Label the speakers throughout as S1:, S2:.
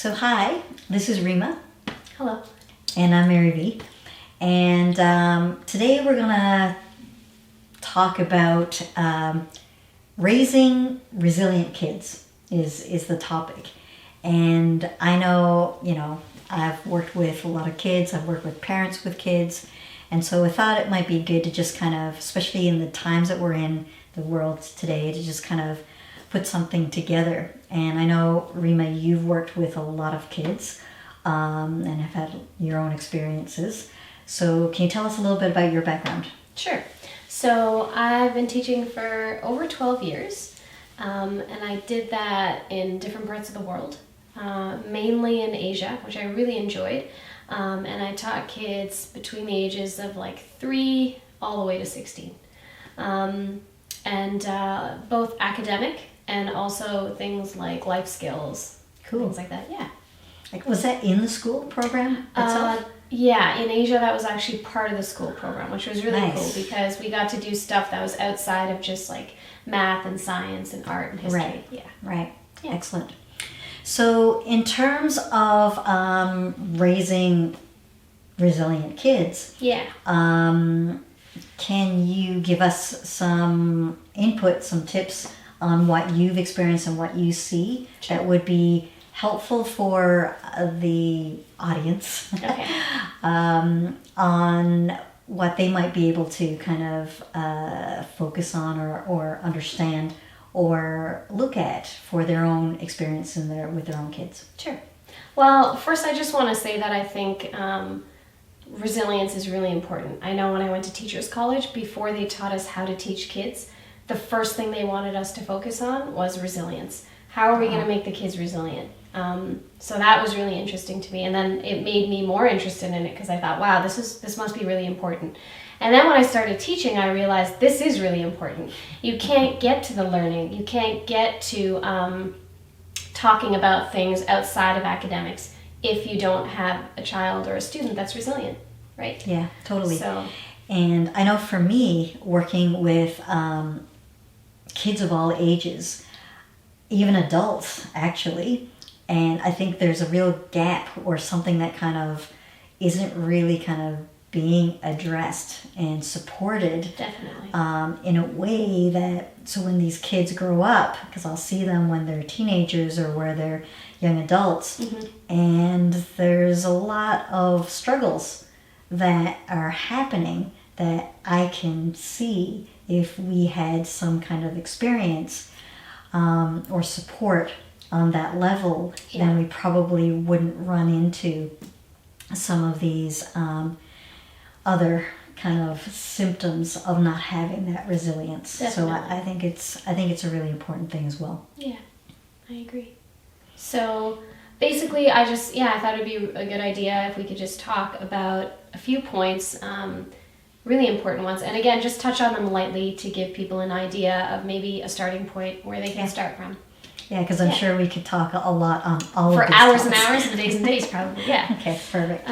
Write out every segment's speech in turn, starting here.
S1: So hi, this is Reema.
S2: Hello.
S1: And I'm Marivi. And today we're going to talk about raising resilient kids is the topic. And I know, I've worked with a lot of kids. I've worked with parents with kids. And so I thought it might be good to just kind of, especially in the times that we're in the world today, to just kind of put something together. And I know, Reema, you've worked with a lot of kids and have had your own experiences. So can you tell us a little bit about your background?
S2: Sure. So I've been teaching for over 12 years, and I did that in different parts of the world, mainly in Asia, which I really enjoyed. And I taught kids between the ages of like 3 all the way to 16. And both academic and also things like life skills,
S1: Cool.
S2: things like that. Yeah.
S1: Like, was that in the school program itself?
S2: Yeah, in Asia that was actually part of the school program, which was really
S1: Nice.
S2: cool because we got to do stuff that was outside of just like math and science and art and history.
S1: Right.
S2: Yeah.
S1: Right.
S2: Yeah.
S1: Excellent. So in terms of raising resilient kids,
S2: Yeah.
S1: can you give us some input, some tips on what you've experienced and what you see that would be helpful for the audience
S2: Okay.
S1: on what they might be able to kind of focus on or understand or look at for their own experience with their own kids?
S2: Sure. Well, first I just want to say that I think resilience is really important. I know when I went to teachers college, before they taught us how to teach kids, the first thing they wanted us to focus on was resilience. How are we going to make the kids resilient? So that was really interesting to me, and then it made me more interested in it because I thought, wow, this must be really important. And then when I started teaching, I realized this is really important. You can't get to the learning. You can't get to talking about things outside of academics if you don't have a child or a student that's resilient, right?
S1: Yeah, totally.
S2: So,
S1: And I know for me, working with kids of all ages, even adults actually, and I think there's a real gap or something that kind of isn't really kind of being addressed and supported
S2: definitely.
S1: in a way that, so when these kids grow up, because I'll see them when they're teenagers or where they're young adults, and there's a lot of struggles that are happening that I can see if we had some kind of experience or support on that level, then we probably wouldn't run into some of these other kind of symptoms of not having that resilience.
S2: Definitely.
S1: So I think it's a really important thing as well.
S2: Yeah, I agree. So basically, I thought it'd be a good idea if we could just talk about a few points, really important ones, and again, just touch on them lightly to give people an idea of maybe a starting point where they can start from.
S1: Yeah, because I'm sure we could talk a lot on all
S2: for
S1: of these
S2: hours
S1: topics.
S2: and hours and days probably. Yeah.
S1: Okay, perfect.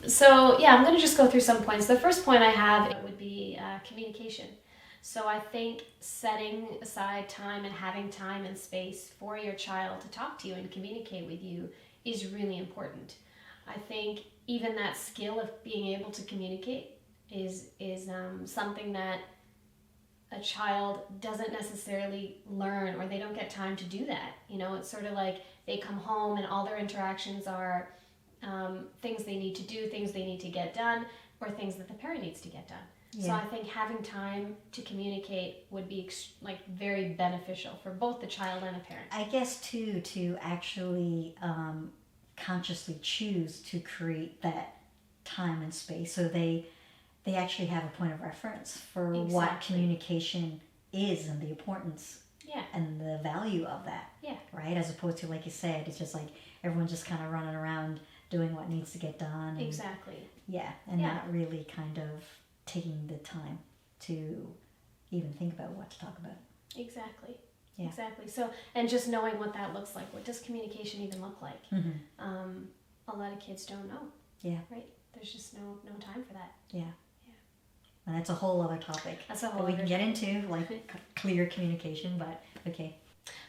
S2: So I'm going to just go through some points. The first point I have would be communication. So I think setting aside time and having time and space for your child to talk to you and communicate with you is really important. I think even that skill of being able to communicate is something that a child doesn't necessarily learn, or they don't get time to do that. It's sort of like they come home and all their interactions are things they need to do, things they need to get done, or things that the parent needs to get done. Yeah. So I think having time to communicate would be very beneficial for both the child and the parent.
S1: I guess too, to actually consciously choose to create that time and space, so they actually have a point of reference for what communication is and the importance and the value of that.
S2: Yeah.
S1: Right? As opposed to, like you said, it's just like everyone's just kind of running around doing what needs to get done.
S2: Exactly.
S1: And not really kind of taking the time to even think about what to talk about.
S2: Exactly.
S1: Yeah.
S2: Exactly. So, and just knowing what that looks like. What does communication even look like? A lot of kids don't know.
S1: Yeah.
S2: Right? There's just no time for that.
S1: Yeah. And that's a whole other topic
S2: that we
S1: can get into, like clear communication, but okay.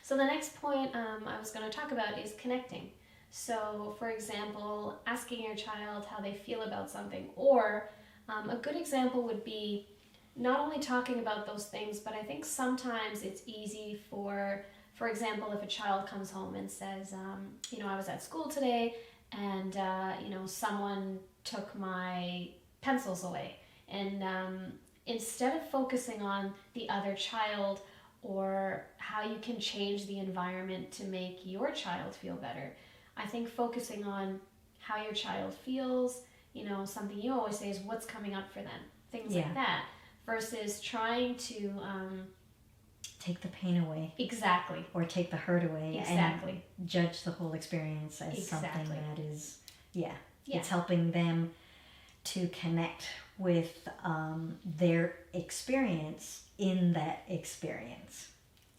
S2: So the next point I was going to talk about is connecting. So, for example, asking your child how they feel about something, or a good example would be not only talking about those things, but I think sometimes it's easy for example, if a child comes home and says, I was at school today and, someone took my pencils away. And instead of focusing on the other child or how you can change the environment to make your child feel better, I think focusing on how your child feels, something you always say is what's coming up for them, things like that, versus trying to
S1: take the pain away.
S2: Exactly.
S1: Or take the hurt away.
S2: Exactly.
S1: And judge the whole experience as something that is, it's helping them to connect with their experience in that experience.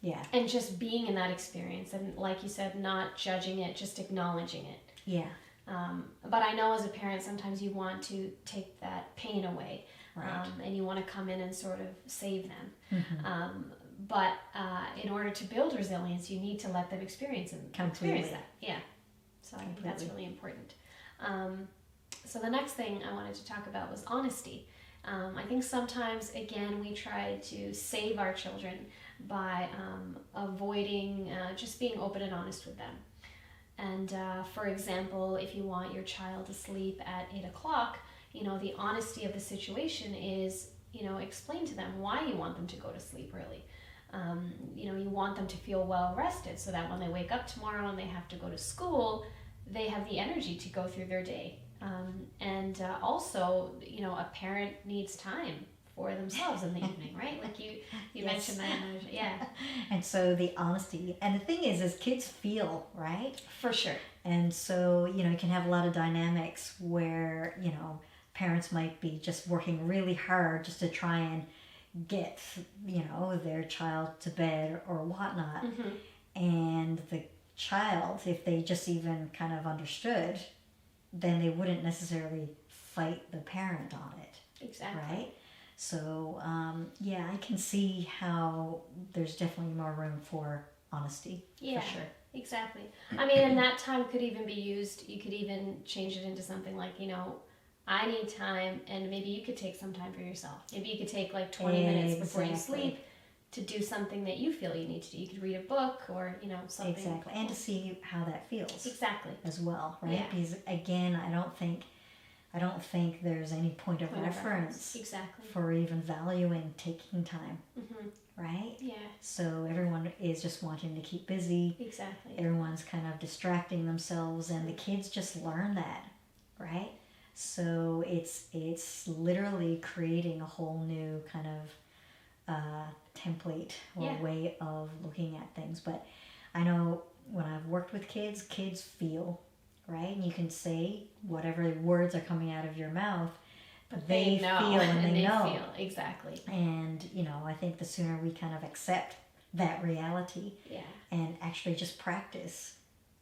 S1: Yeah.
S2: And just being in that experience. And like you said, not judging it, just acknowledging it.
S1: Yeah.
S2: But I know as a parent, sometimes you want to take that pain away.
S1: Right.
S2: And you want to come in and sort of save them.
S1: Mm-hmm.
S2: But in order to build resilience, you need to let them experience that. Yeah. So I think that's really important. So the next thing I wanted to talk about was honesty. I think sometimes, again, we try to save our children by avoiding just being open and honest with them. And for example, if you want your child to sleep at 8 o'clock, the honesty of the situation is, explain to them why you want them to go to sleep early. You want them to feel well rested so that when they wake up tomorrow and they have to go to school, they have the energy to go through their day. And also, a parent needs time for themselves in the evening, right? Like you mentioned that. Yeah.
S1: And so the honesty. And the thing is kids feel, right?
S2: For sure.
S1: And so, you can have a lot of dynamics where, parents might be just working really hard just to try and get, their child to bed or whatnot.
S2: Mm-hmm.
S1: And the child, if they just even kind of understood, then they wouldn't necessarily fight the parent on it.
S2: Exactly.
S1: Right? So, I can see how there's definitely more room for honesty.
S2: Yeah,
S1: for sure.
S2: Exactly. I mean, and that time could even be used, you could even change it into something like, I need time, and maybe you could take some time for yourself. Maybe you could take like 20 minutes before you sleep to do something that you feel you need to do. You could read a book or, something.
S1: Exactly. And to see how that feels.
S2: Exactly.
S1: As well, right?
S2: Yeah.
S1: Because again, I don't think there's any point of reference
S2: exactly.
S1: for even valuing taking time.
S2: Mm-hmm.
S1: Right?
S2: Yeah.
S1: So everyone is just wanting to keep busy.
S2: Exactly.
S1: Everyone's kind of distracting themselves, and the kids just learn that, right? So it's literally creating a whole new kind of template or way of looking at things. But I know when I've worked with kids feel, right? And you can say whatever words are coming out of your mouth, but they feel and they know.
S2: Feel. Exactly.
S1: And, I think the sooner we kind of accept that reality and actually just practice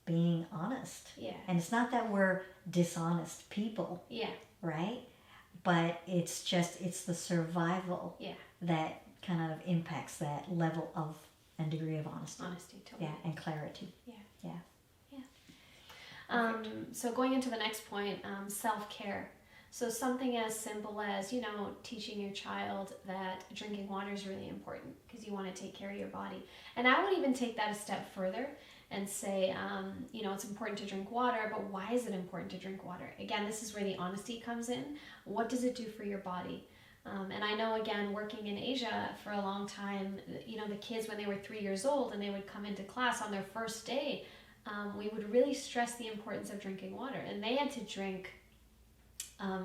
S1: being honest.
S2: Yeah.
S1: And it's not that we're dishonest people.
S2: Yeah.
S1: Right? But it's the survival that kind of impacts that level of and degree of honesty.
S2: Honesty, totally.
S1: Yeah, and clarity.
S2: Yeah.
S1: Yeah.
S2: So going into the next point, self-care. So something as simple as, teaching your child that drinking water is really important because you want to take care of your body. And I would even take that a step further and say, it's important to drink water, but why is it important to drink water? Again, this is where the honesty comes in. What does it do for your body? And I know, again, working in Asia for a long time, the kids, when they were 3 years old and they would come into class on their first day, we would really stress the importance of drinking water. And they had to drink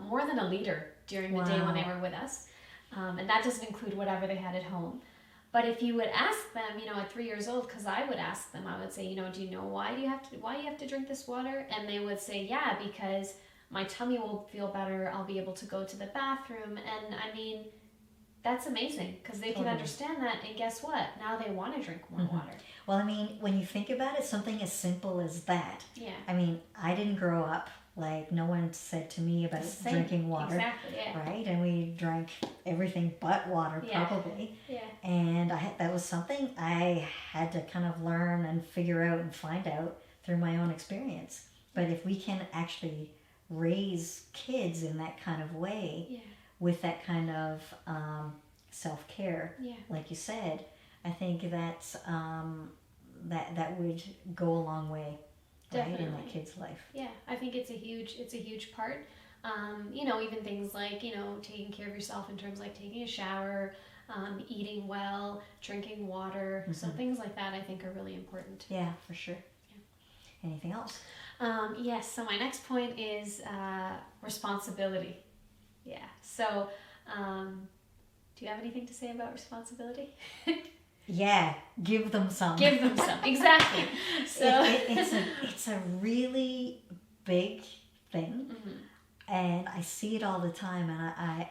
S2: more than a liter during the day when they were with us. And that doesn't include whatever they had at home. But if you would ask them, at 3 years old, because I would ask them, I would say, do you know why you have to drink this water? And they would say, yeah, because my tummy will feel better. I'll be able to go to the bathroom. And I mean, that's amazing because they can understand that. And guess what? Now they want to drink more water.
S1: Well, I mean, when you think about it, something as simple as that.
S2: Yeah.
S1: I mean, I didn't grow up. Like, no one said to me about drinking water.
S2: Exactly, yeah.
S1: Right? And we drank everything but water, probably.
S2: Yeah.
S1: And that was something I had to kind of learn and figure out and find out through my own experience. But if we can actually raise kids in that kind of way, with that kind of self-care, like you said, I think that's that would go a long way, right, in that kid's life.
S2: Yeah, I think it's a huge part. Even things like, taking care of yourself in terms like taking a shower, eating well, drinking water. So things like that I think are really important.
S1: Yeah, for sure. Anything else?
S2: Yes, so my next point is responsibility. Yeah, so do you have anything to say about responsibility?
S1: Yeah, give them some.
S2: Give them some, exactly. So
S1: it's a really big thing, and I see it all the time. And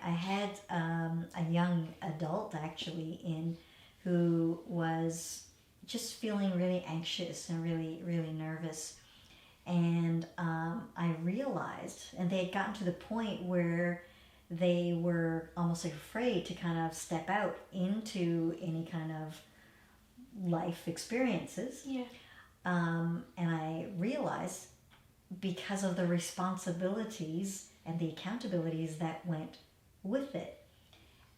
S1: I had a young adult actually who was just feeling really anxious and really nervous. And I realized, and they had gotten to the point where they were almost afraid to kind of step out into any kind of life experiences.
S2: Yeah.
S1: And I realized because of the responsibilities and the accountabilities that went with it.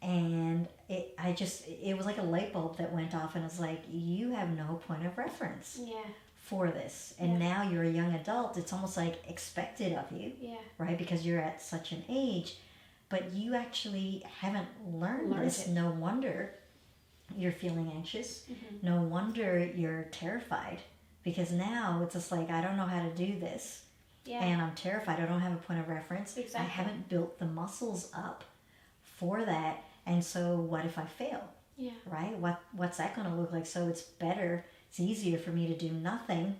S1: And it was like a light bulb that went off, and it's like, you have no point of reference for this. And now you're a young adult. It's almost like expected of you, right? Because you're at such an age, but you actually haven't learned this. It. No wonder you're feeling anxious. No wonder you're terrified, because now it's just like, I don't know how to do this. And I'm terrified. I don't have a point of reference.
S2: Exactly.
S1: I haven't built the muscles up for that. And so what if I fail?
S2: Yeah.
S1: Right? What's that going to look like? So it's easier for me to do nothing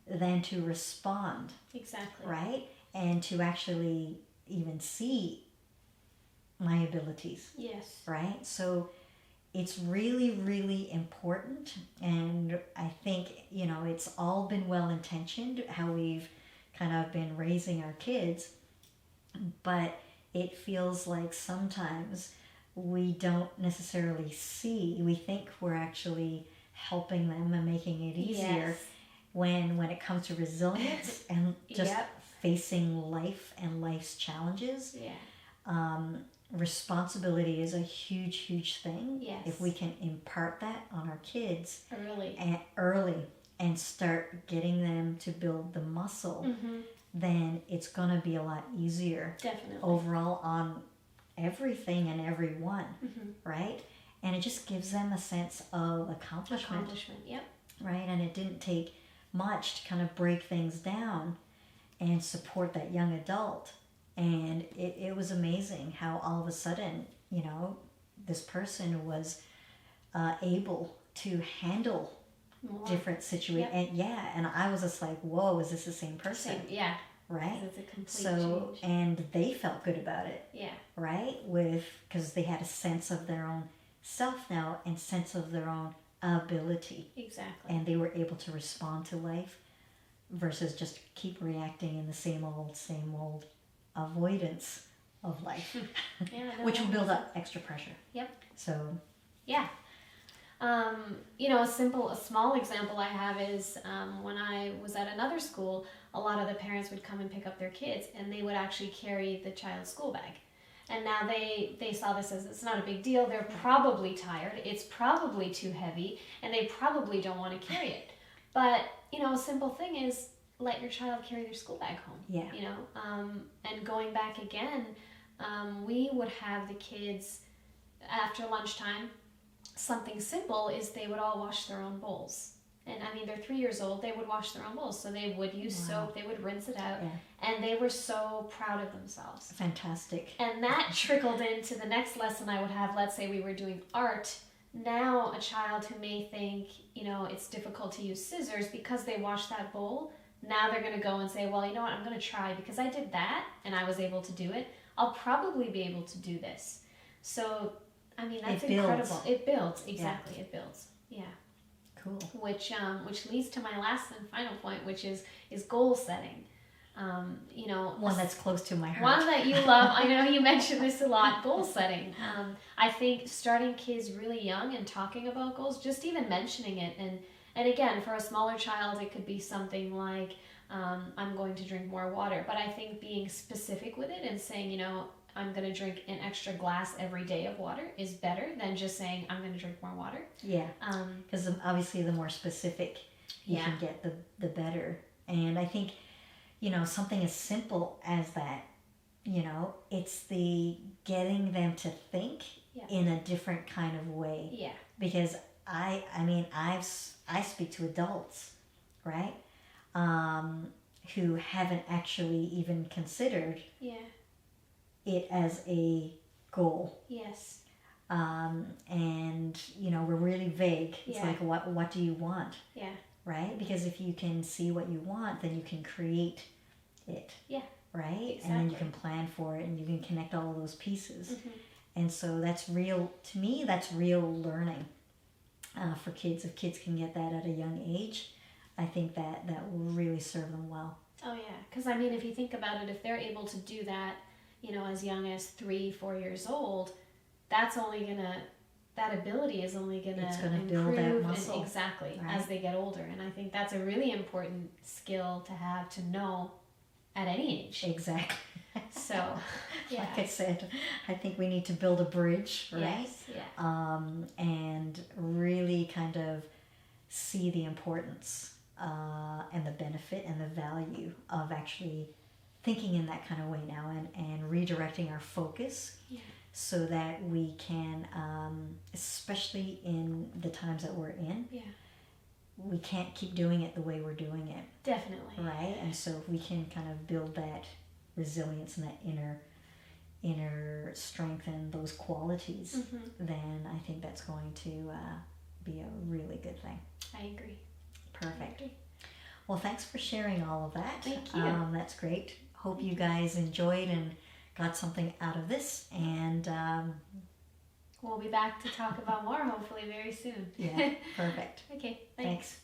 S1: than to respond.
S2: Exactly.
S1: Right? And to actually even see my abilities.
S2: Yes.
S1: Right? So it's really important. And I think, it's all been well-intentioned, how we've kind of been raising our kids. But it feels like sometimes we don't necessarily see. We think we're actually helping them and making it easier when it comes to resilience and just facing life and life's challenges. Responsibility is a huge thing.
S2: Yes.
S1: If we can impart that on our kids
S2: early
S1: and start getting them to build the muscle, then it's going to be a lot easier.
S2: Definitely.
S1: Overall on everything and everyone, right? And it just gives them a sense of accomplishment. Right? And it didn't take much to kind of break things down and support that young adult. And it was amazing how all of a sudden, this person was able to handle different situations. And I was just like, whoa, is this the same person? Right?
S2: It's a complete change.
S1: And they felt good about it.
S2: Yeah.
S1: Right? Because they had a sense of their own self now and sense of their own ability.
S2: Exactly.
S1: And they were able to respond to life versus just keep reacting in the same old avoidance of life. Which will build up extra pressure.
S2: Yep.
S1: So.
S2: Yeah. A small example I have is when I was at another school, a lot of the parents would come and pick up their kids, and they would actually carry the child's school bag. And now they saw this as, it's not a big deal. They're probably tired. It's probably too heavy, and they probably don't want to carry it. But, a simple thing is let your child carry their school bag home.
S1: Yeah.
S2: And going back again, we would have the kids after lunchtime. Something simple is they would all wash their own bowls. And they're 3 years old, they would wash their own bowls. So they would use soap, they would rinse it out, and they were so proud of themselves.
S1: Fantastic.
S2: And that trickled into the next lesson I would have. Let's say we were doing art. Now a child who may think, it's difficult to use scissors because they washed that bowl, now they're going to go and say, well, you know what, I'm going to try because I did that and I was able to do it. I'll probably be able to do this. So, that's incredible. It builds. Exactly. It builds. Yeah.
S1: Cool.
S2: Which leads to my last and final point, which is goal setting.
S1: One that's close to my heart.
S2: One that you love. I know you mention this a lot. Goal setting. I think starting kids really young and talking about goals, just even mentioning it, and again, for a smaller child, it could be something like, I'm going to drink more water. But I think being specific with it and saying, you know, I'm going to drink an extra glass every day of water is better than just saying I'm going to drink more water.
S1: Yeah, because obviously the more specific you can get, the better. And I think, you know, something as simple as that, you know, it's the getting them to think in a different kind of way.
S2: Yeah.
S1: Because I mean, I speak to adults, right, who haven't actually even considered it as a goal.
S2: Yes.
S1: And you know, we're really vague. It's like, what do you want?
S2: Yeah.
S1: Right? Because if you can see what you want, then you can create it.
S2: Yeah.
S1: Right?
S2: Exactly.
S1: And then you can plan for it and you can connect all of those pieces. And so that's real, to me, that's real learning for kids. If kids can get that at a young age, I think that will really serve them well.
S2: Oh yeah, because I mean, if you think about it, if they're able to do that, you know, as young as 3-4 years old, that's only gonna, that ability is only gonna
S1: build that
S2: improve
S1: muscle,
S2: exactly
S1: right?
S2: As they get older. And I think that's a really important skill to have, to know at any age.
S1: Exactly.
S2: So, yeah.
S1: Like I said, I think we need to build a bridge, right?
S2: Yes, yeah.
S1: And really kind of see the importance and the benefit and the value of actually thinking in that kind of way now, and redirecting our focus so that we can, especially in the times that we're in, we can't keep doing it the way we're doing it.
S2: Definitely.
S1: Right? And so if we can kind of build that resilience and that inner strength and those qualities, then I think that's going to be a really good thing.
S2: I agree.
S1: Perfect. Well, thanks for sharing all of that.
S2: Thank you.
S1: That's great. Hope you guys enjoyed and got something out of this. And
S2: we'll be back to talk about more, hopefully very soon.
S1: Yeah, perfect.
S2: Okay,
S1: Thanks.